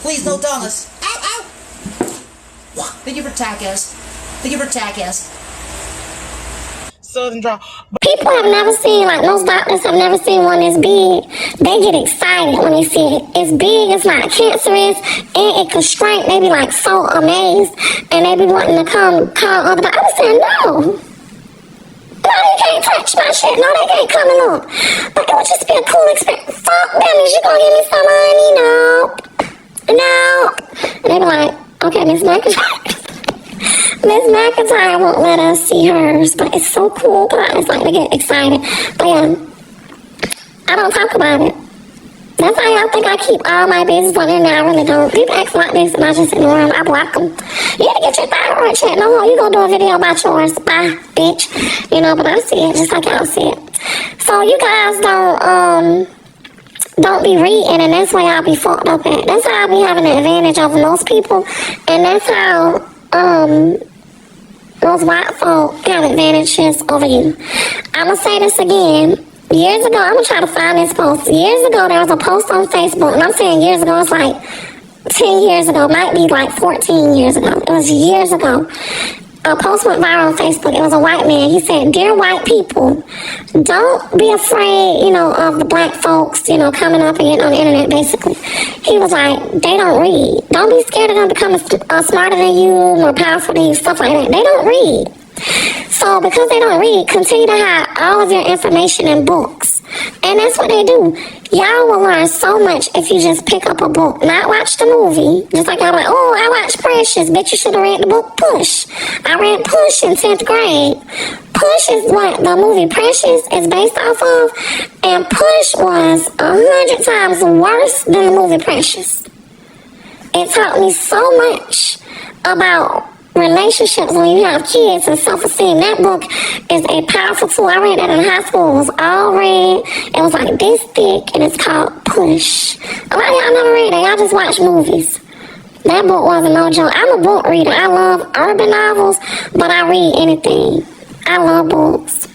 Please, no donuts. Thank you for MISTA&CAKZ. Thank you for MISTA&CAKZ. Southern draw. People have never seen, like most doctors have never seen one this big. They get excited when they see it. It's big, it's not cancerous, and it can shrink. They be like so amazed, and they be wanting to come call other doctors. I said, no. No, you can't touch my shit. No, they can't come along. But it would just be a cool experience. Fuck them, is you gonna give me some money? No. No. And they be like, okay, Miss McIntyre. Miss McIntyre won't let us see hers, but it's so cool. It's like they get excited. But yeah, I don't talk about it. That's how y'all think I keep all my business on there. I really don't. People ask like this, and I just ignore them. I block them. You need to get your thyroid checked. No more. You gonna do a video about yours? Bye, bitch. You know, but I see it just like y'all see it. So you guys don't be reading, and that's why y'all be fucked up at. That's how I be having an advantage over most people, and that's how those white folk have advantages over you. I'm gonna say this again. Years ago, I'm gonna try to find this post. Years ago, there was a post on Facebook, and I'm saying years ago, it's like 10 years ago, might be like 14 years ago. It was years ago. A post went viral on Facebook. It was a white man. He said, "Dear white people, don't be afraid, of the black folks, coming up and getting on the internet," basically. He was like, they don't read. Don't be scared of them becoming smarter than you, more powerful than you, stuff like that. They don't read. So because they don't read, continue to hide all of your information in books. And that's what they do. Y'all will learn so much if you just pick up a book, not watch the movie. Just like y'all like, oh, I watched Precious. Bet you should have read the book Push. I read Push in 10th grade. Push is what the movie Precious is based off of. And Push was 100 times worse than the movie Precious. It taught me so much about relationships when you have kids and self-esteem. That book is a powerful tool. I read that in high school. It was all red. It was like this thick, and it's called Push. A lot of y'all never read that. Y'all just watch movies. That book wasn't no joke. I'm a book reader. I love urban novels, but I read anything. I love books.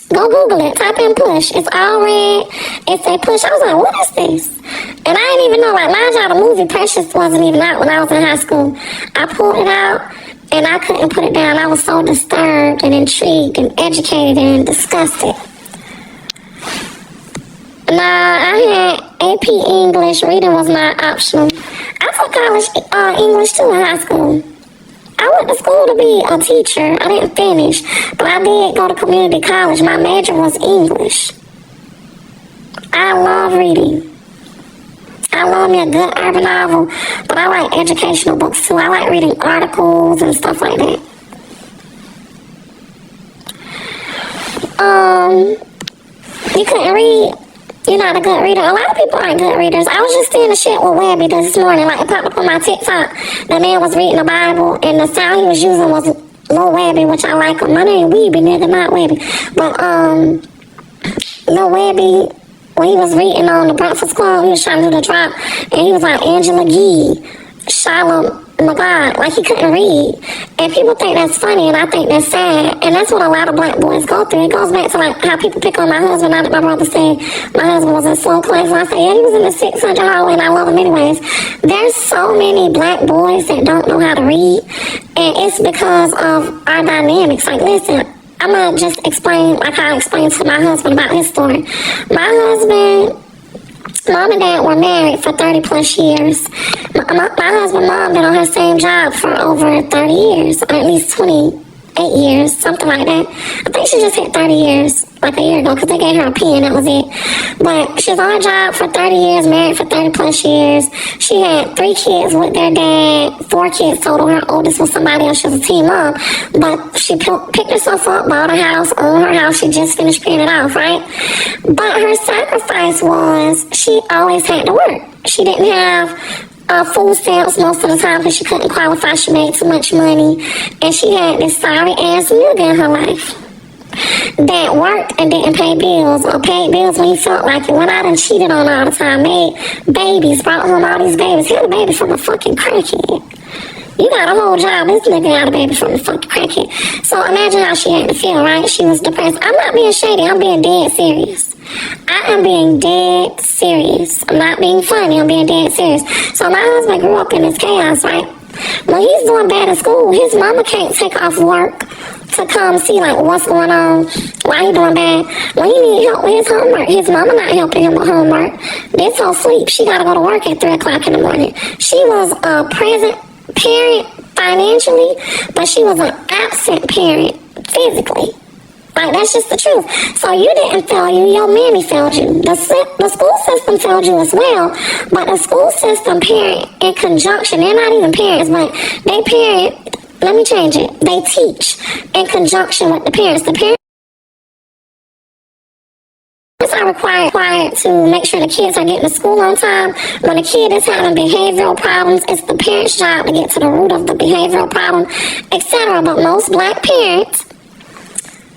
Go Google it. Type in Push. It's all red. It say Push. I was like, what is this? And I didn't even know. Like, mind y'all, the movie Precious wasn't even out when I was in high school. I pulled it out, and I couldn't put it down. I was so disturbed and intrigued and educated and disgusted. Nah, I had AP English. Reading was not optional. I took college English, too, in high school. I went to school to be a teacher. I didn't finish, but I did go to community college. My major was English. I love reading. I love me a good urban novel, but I like educational books too. I like reading articles and stuff like that. You couldn't read? You're not a good reader. A lot of people aren't good readers. I was just seeing the shit with Webby this morning. Like, it popped up on my TikTok. The man was reading the Bible, and the sound he was using was Lil Webby, which I like him. My name Weeby, nigga, not Webby. But, Lil Webby, when he was reading on the Breakfast Club, he was trying to do the drop, and he was like Angela Yee, Shalom, my God, like he couldn't read. And people think that's funny, and I think that's sad. And that's what a lot of black boys go through. It goes back to like how people pick on my husband. Now that my brother said my husband was in slow class, and I said, yeah, he was in the 600 hallway, and I love him anyways. There's so many black boys that don't know how to read, and it's because of our dynamics. Like, listen, I'm gonna just explain like how I explained to my husband about his story. My husband, Mom and Dad were married for 30 plus years. My husband's mom been on her same job for over 30 years, or at least 28 years, something like that. I think she just hit 30 years like a year ago because they gave her a pen, that was it. But she's on her job for 30 years, married for 30 plus years. She had 3 kids with their dad, 4 kids total. Her oldest was somebody else. She was a teen mom. But she picked herself up, bought a house, owned her house. She just finished paying it off, right? But her sacrifice was she always had to work. She didn't have food stamps most of the time because she couldn't qualify. She made too much money. And she had this sorry-ass nigga in her life that worked and didn't pay bills, or paid bills when he felt like it, went out and cheated on her all the time, made babies, brought home all these babies. He had a baby from a fucking crackhead. You got a whole job, this nigga got a baby from a fucking crackhead. So imagine how she had to feel, right? She was depressed. I'm not being shady, I'm being dead serious. I am being dead serious. I'm not being funny. I'm being dead serious. So my husband grew up in this chaos, right? When he's doing bad at school, his mama can't take off work to come see like what's going on, why he doing bad. When he need help with his homework, his mama not helping him with homework. This whole sleep, she gotta go to work at 3 o'clock in the morning. She was a present parent financially, but she was an absent parent physically. Like, that's just the truth. So you didn't fail you, your mammy failed you. The school system failed you as well, but the school system parent in conjunction, they're not even parents, but they parent, let me change it, they teach in conjunction with the parents. The parents are required to make sure the kids are getting to school on time. When a kid is having behavioral problems, it's the parent's job to get to the root of the behavioral problem, etc. But most black parents,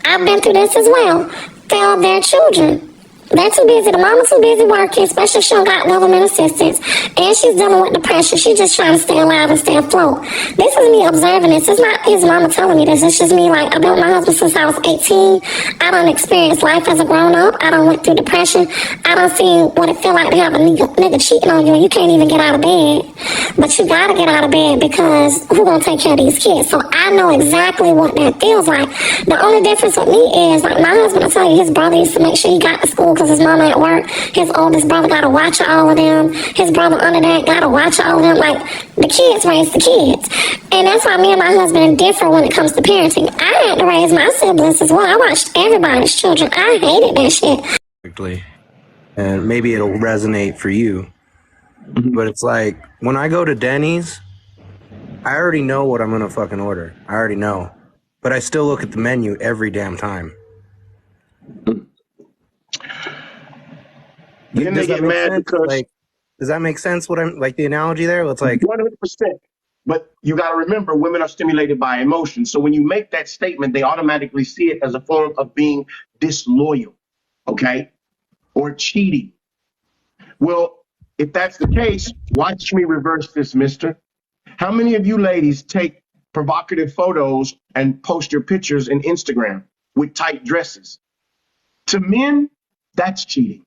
I've been through this as well, failed their children. They're too busy. The mama's too busy working, especially if she don't got government assistance. And she's dealing with depression. She's just trying to stay alive and stay afloat. This is me observing this. It's not his mama telling me this. It's just me, like, I've been with my husband since I was 18. I done experienced life as a grown-up. I done went through depression. I done seen what it feel like to have a nigga cheating on you and you can't even get out of bed. But you gotta get out of bed because who gonna take care of these kids? So I know exactly what that feels like. The only difference with me is, like, my husband, I tell you, his brother used to make sure he got to school because his mama at work. His oldest brother got to watch all of them. His brother under that got to watch all of them. Like, the kids raise the kids. And that's why me and my husband differ when it comes to parenting. I had to raise my siblings as well. I watched everybody's children. I hated that shit. And maybe it'll resonate for you. But it's like, when I go to Denny's, I already know what I'm going to fucking order. I already know. But I still look at the menu every damn time. Then they get mad because, like, does that make sense? What I'm like, the analogy there? It's like 100%. But you got to remember, women are stimulated by emotion. So when you make that statement, they automatically see it as a form of being disloyal, okay, or cheating. Well, if that's the case, watch me reverse this, mister. How many of you ladies take provocative photos and post your pictures in Instagram with tight dresses? To men, that's cheating.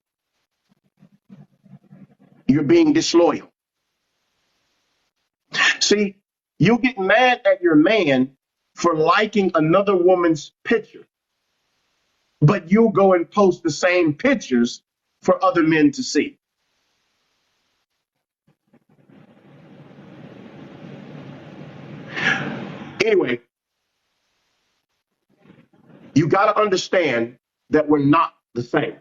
You're being disloyal. See, you'll get mad at your man for liking another woman's picture, but you'll go and post the same pictures for other men to see. Anyway, you got to understand that we're not the same.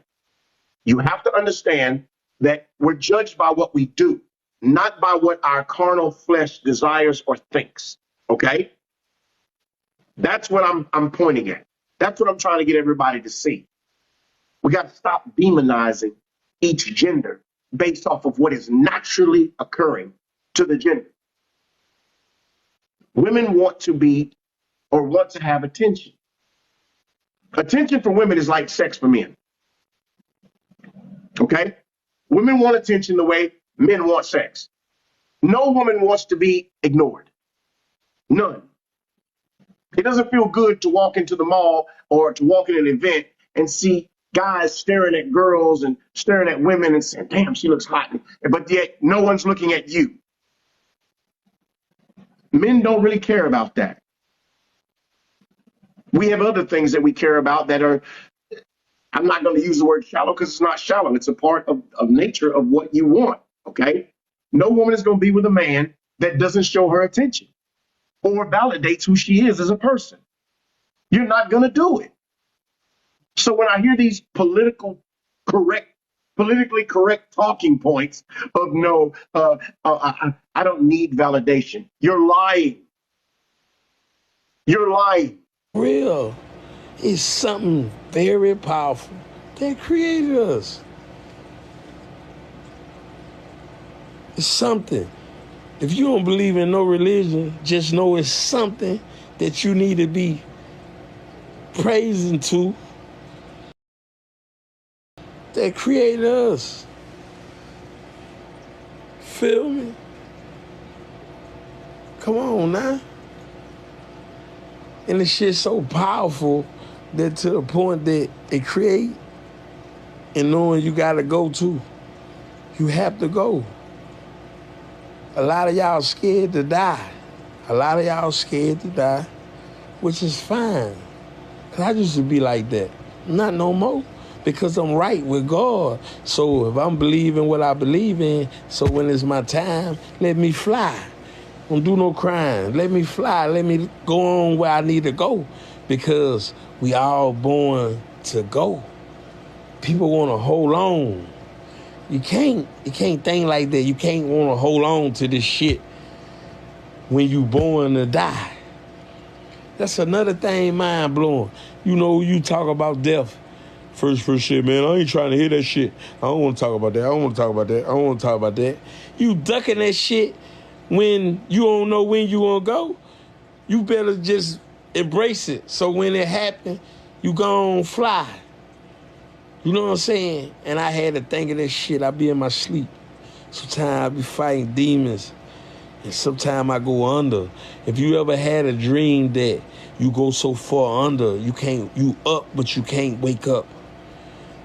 You have to understand that we're judged by what we do, not by what our carnal flesh desires or thinks, okay? That's what I'm pointing at. That's what I'm trying to get everybody to see. We got to stop demonizing each gender based off of what is naturally occurring to the gender. Women want to be or want to have attention. Attention for women is like sex for men, okay? Women want attention the way men want sex. No woman wants to be ignored. None. It doesn't feel good to walk into the mall or to walk in an event and see guys staring at girls and staring at women and saying, damn, she looks hot. But yet no one's looking at you. Men don't really care about that. We have other things that we care about that are, I'm not going to use the word shallow because it's not shallow. It's a part of nature of what you want, okay? No woman is going to be with a man that doesn't show her attention or validates who she is as a person. You're not going to do it. So when I hear these politically correct talking points of no, I don't need validation. You're lying. You're lying. Real is something very powerful that created us. It's something. If you don't believe in no religion, just know it's something that you need to be praising to that created us. Feel me? Come on now. And the shit's so powerful that to the point that it create and knowing you gotta go too. You have to go. A lot of y'all scared to die. A lot of y'all scared to die, which is fine. Cause I used to be like that. Not no more. Because I'm right with God. So if I'm believing what I believe in, so when it's my time, let me fly. Don't do no crying. Let me fly. Let me go on where I need to go. Because we all born to go. People want to hold on. You can't think like that. You can't want to hold on to this shit when you born to die. That's another thing mind blowing. You know, you talk about death. First shit, man, I ain't trying to hear that shit. I don't want to talk about that. I don't want to talk about that. I don't want to talk about that. You ducking that shit when you don't know when you gonna go. You better just embrace it. So when it happen, you gon' fly. You know what I'm saying? And I had to think of that shit. I be in my sleep. Sometimes I be fighting demons. And sometimes I go under. If you ever had a dream that you go so far under, you up, but you can't wake up.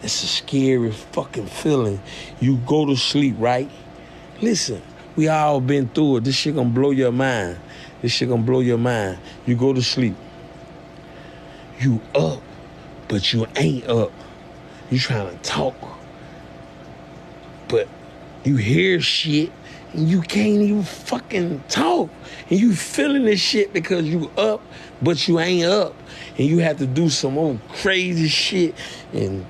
It's a scary fucking feeling. You go to sleep, right? Listen, we all been through it. This shit gonna blow your mind. This shit gonna blow your mind. You go to sleep. You up, but you ain't up. You trying to talk, but you hear shit and you can't even fucking talk. And you feeling this shit because you up, but you ain't up. And you have to do some old crazy shit and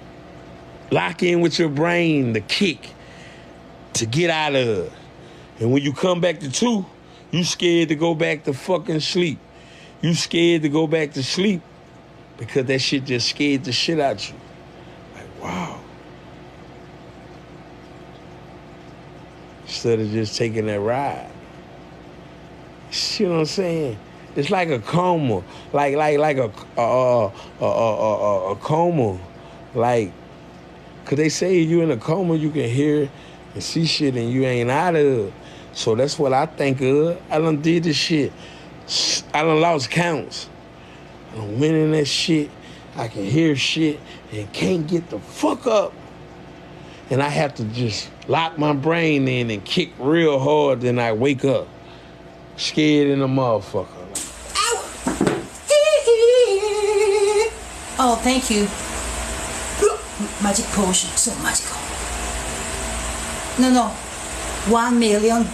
lock in with your brain the kick to get out of it. And when you come back to 2, you scared to go back to fucking sleep. You scared to go back to sleep because that shit just scared the shit out you. Like, wow. Instead of just taking that ride. You know what I'm saying? It's like a coma. Like a coma. Like, cause they say you in a coma, you can hear and see shit and you ain't out of it. So that's what I think of. I done did this shit. I done lost counts. I done went in that shit. I can hear shit and can't get the fuck up. And I have to just lock my brain in and kick real hard, then I wake up. Scared in a motherfucker. Oh, thank you. Magic potion, so magical. No. $1 million.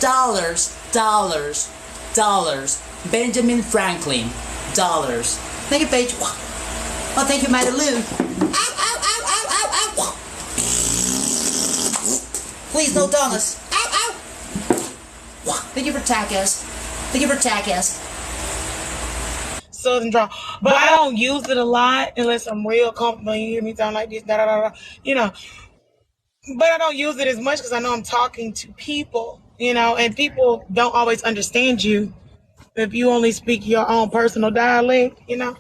Dollars. Benjamin Franklin. Dollars. Thank you, Paige. Oh, thank you, Mighty Lou. Ow. Please, no donuts. Ow. Thank you for MISTA&CAKZ. Southern draw, but I don't use it a lot unless I'm real comfortable. You hear me sound like this, you know. But I don't use it as much because I know I'm talking to people, and people don't always understand you if you only speak your own personal dialect, Yeah,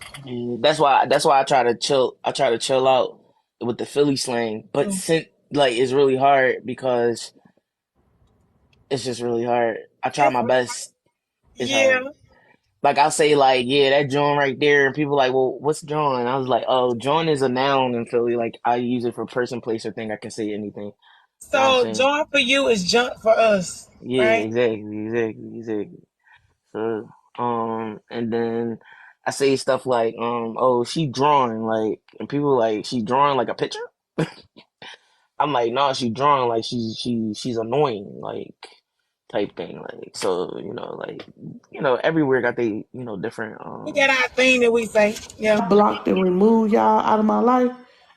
that's why I try to chill. I try to chill out with the Philly slang, but since it's really hard because it's just really hard. I try my best. It's Yeah. hard. Like I'll say yeah, that joint right there, and people like, well, what's joint? I was like, oh, joint is a noun in Philly. Like I use it for person, place, or thing. I can say anything. You know what I'm So saying? joint for you is junk for us, Yeah, right? exactly. So, and then I say stuff like, oh, she drawing, and people like, she drawing like a picture? I'm like, no, she drawing like she's annoying, type thing. So, everywhere got they, different, We got our thing that we say. Yeah. Blocked and removed y'all out of my life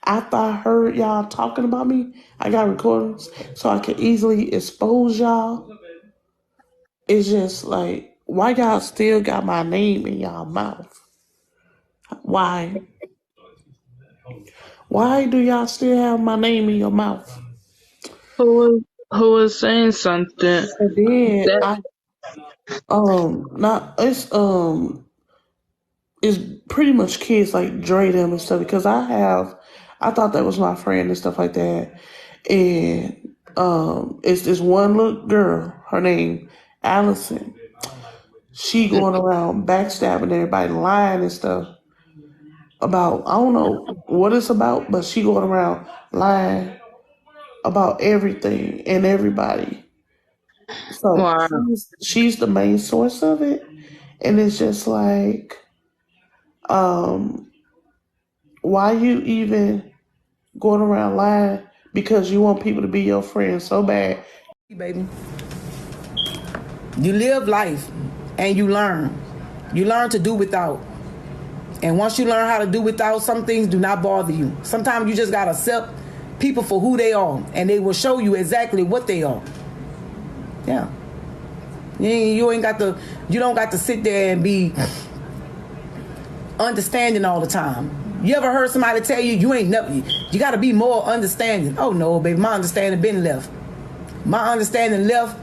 after I heard y'all talking about me. I got recordings so I could easily expose y'all. It's just like, why y'all still got my name in y'all mouth? Why? Why do y'all still have my name in your mouth? Who was saying something And then that not it's pretty much kids like Dre them and stuff because I thought that was my friend and stuff like that. And it's this one little girl, her name Allison. She going around backstabbing everybody, lying and stuff. about, I don't know what it's about, but she going around lying about everything and everybody. So Wow. she's the main source of it. And it's just like, why you even going around lying because you want people to be your friend so bad? Baby, you live life and you learn. You learn to do without. And once you learn how to do without, some things do not bother you. Sometimes you just gotta accept people for who they are, and they will show you exactly what they are. Yeah. You don't got to sit there and be understanding all the time. You ever heard somebody tell you you got to be more understanding? Oh no, baby, my understanding been left. My understanding left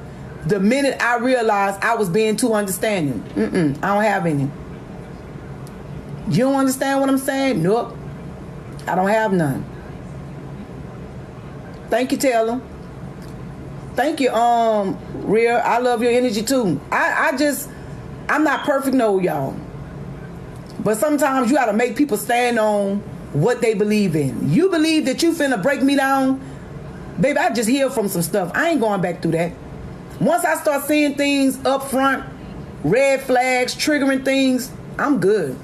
the minute I realized I was being too understanding. I don't have any. You don't understand what I'm saying? Nope. I don't have none. Thank you, Taylor. Thank you, Rhea. I love your energy too. I'm not perfect, no, y'all. But sometimes you gotta make people stand on what they believe in. You believe that you finna break me down? Baby, I just healed from some stuff. I ain't going back through that. Once I start seeing things up front, red flags, triggering things, I'm good.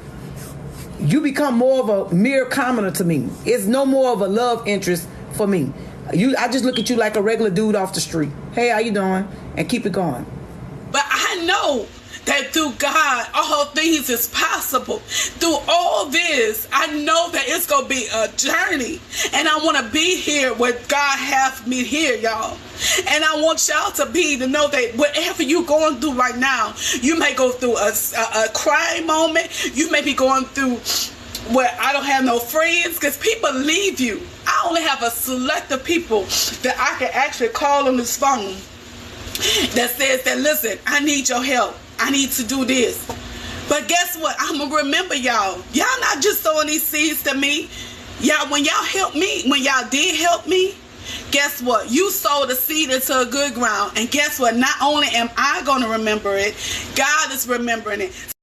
You become more of a mere commoner to me. It's no more of a love interest for me. I just look at you like a regular dude off the street. Hey, how you doing? And keep it going. But I know that through God, all things is possible. Through all this, I know that it's going to be a journey. And I want to be here where God has me here, y'all. And I want y'all to know that whatever you're going through right now, you may go through a crying moment. You may be going through where I don't have no friends because people leave you. I only have a select of people that I can actually call on this phone that says that, listen, I need your help. I need to do this. But guess what? I'm going to remember y'all. Y'all not just sowing these seeds to me. Y'all, when y'all helped me, when y'all did help me, guess what? You sowed a seed into a good ground. And guess what? Not only am I going to remember it, God is remembering it.